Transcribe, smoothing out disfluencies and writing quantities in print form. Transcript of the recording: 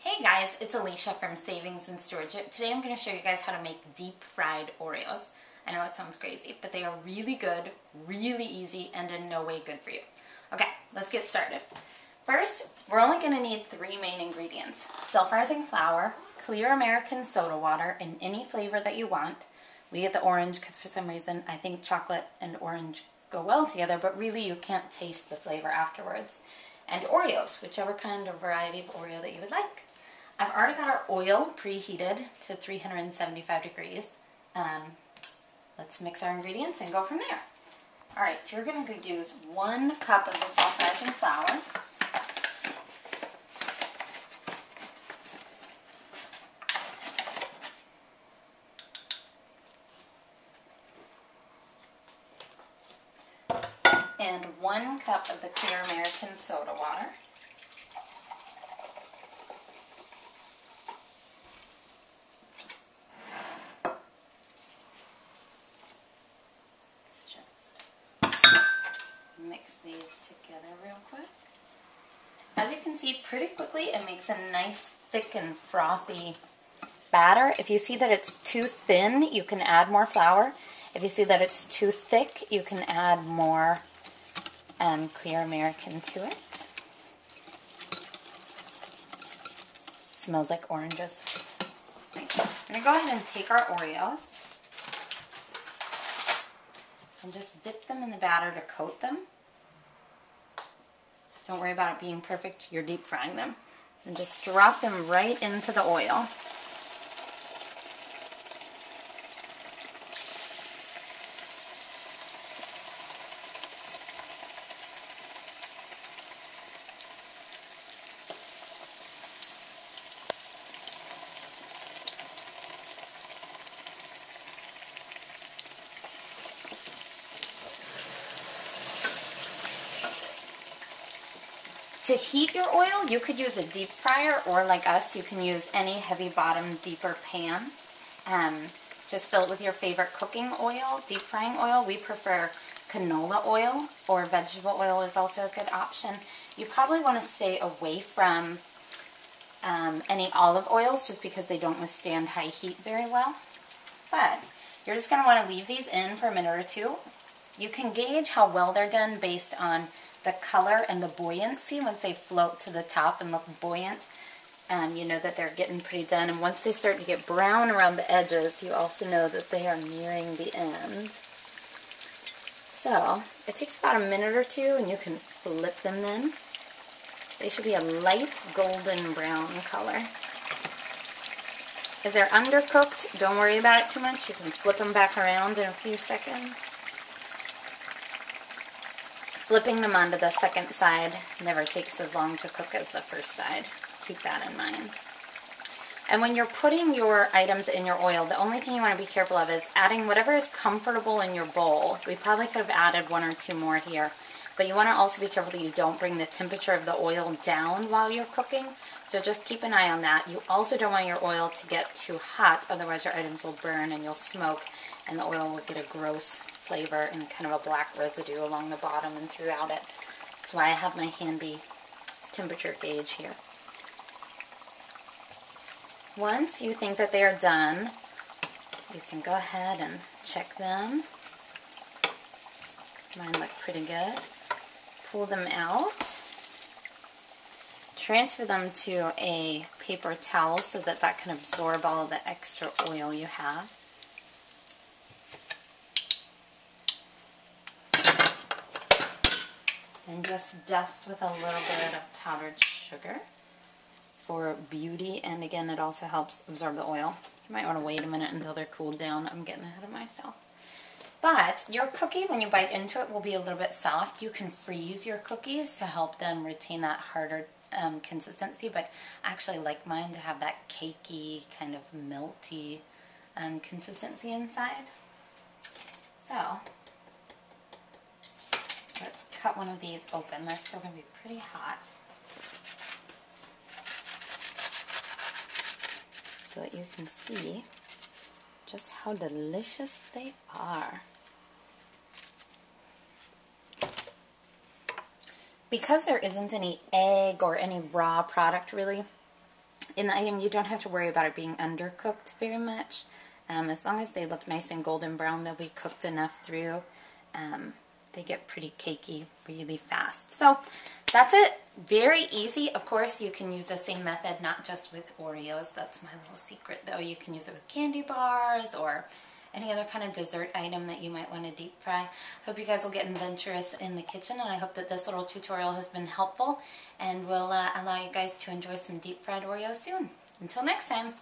Hey guys, it's Alicia from Savings and Stewardship. Today I'm going to show you guys how to make deep fried Oreos. I know it sounds crazy, but they are really good, really easy, and in no way good for you. Okay, let's get started. First, we're only going to need three main ingredients. Self-rising flour, clear American soda water in any flavor that you want. We get the orange because for some reason I think chocolate and orange go well together, but really you can't taste the flavor afterwards. And Oreos, whichever kind or variety of Oreo that you would like. I've already got our oil preheated to 375 degrees. Let's mix our ingredients and go from there. Alright, you're going to use 1 cup of the self-rising flour. And 1 cup of the clear American soda water. Let's just mix these together real quick. As you can see, pretty quickly it makes a nice thick and frothy batter. If you see that it's too thin, you can add more flour. If you see that it's too thick, you can add more clear American to it. Smells like oranges. I'm going to go ahead and take our Oreos and just dip them in the batter to coat them. Don't worry about it being perfect, you're deep frying them. And just drop them right into the oil. To heat your oil, you could use a deep fryer, or like us, you can use any heavy bottom, deeper pan. Just fill it with your favorite cooking oil, deep frying oil. We prefer canola oil, or vegetable oil is also a good option. You probably want to stay away from any olive oils just because they don't withstand high heat very well. But you're just going to want to leave these in for a minute or two. You can gauge how well they're done based on the color and the buoyancy. Once they float to the top and look buoyant, you know that they're getting pretty done. And once they start to get brown around the edges, you also know that they are nearing the end. So it takes about a minute or two, and you can flip them then. They should be a light golden brown color. If they're undercooked, don't worry about it too much. You can flip them back around in a few seconds. Flipping them onto the second side never takes as long to cook as the first side. Keep that in mind. And when you're putting your items in your oil, the only thing you want to be careful of is adding whatever is comfortable in your bowl. We probably could have added 1 or 2 more here. But you want to also be careful that you don't bring the temperature of the oil down while you're cooking. So just keep an eye on that. You also don't want your oil to get too hot, otherwise your items will burn and you'll smoke, and the oil will get a gross flavor and kind of a black residue along the bottom and throughout it. That's why I have my handy temperature gauge here. Once you think that they are done, you can go ahead and check them. Mine look pretty good. Pull them out. Transfer them to a paper towel so that that can absorb all of the extra oil you have. And just dust with a little bit of powdered sugar for beauty, and again it also helps absorb the oil. You might want to wait a minute until they're cooled down. I'm getting ahead of myself. But your cookie, when you bite into it, will be a little bit soft. You can freeze your cookies to help them retain that harder consistency, but I actually like mine to have that cakey, kind of melty consistency inside. So let's cut one of these open. They're still going to be pretty hot, so that you can see just how delicious they are. Because there isn't any egg or any raw product really, in the item, you don't have to worry about it being undercooked very much. As long as they look nice and golden brown, they'll be cooked enough through. They get pretty cakey really fast. So that's it. Very easy. Of course, you can use the same method, not just with Oreos. That's my little secret, though. You can use it with candy bars or any other kind of dessert item that you might want to deep fry. Hope you guys will get adventurous in the kitchen, and I hope that this little tutorial has been helpful and will allow you guys to enjoy some deep fried Oreos soon. Until next time.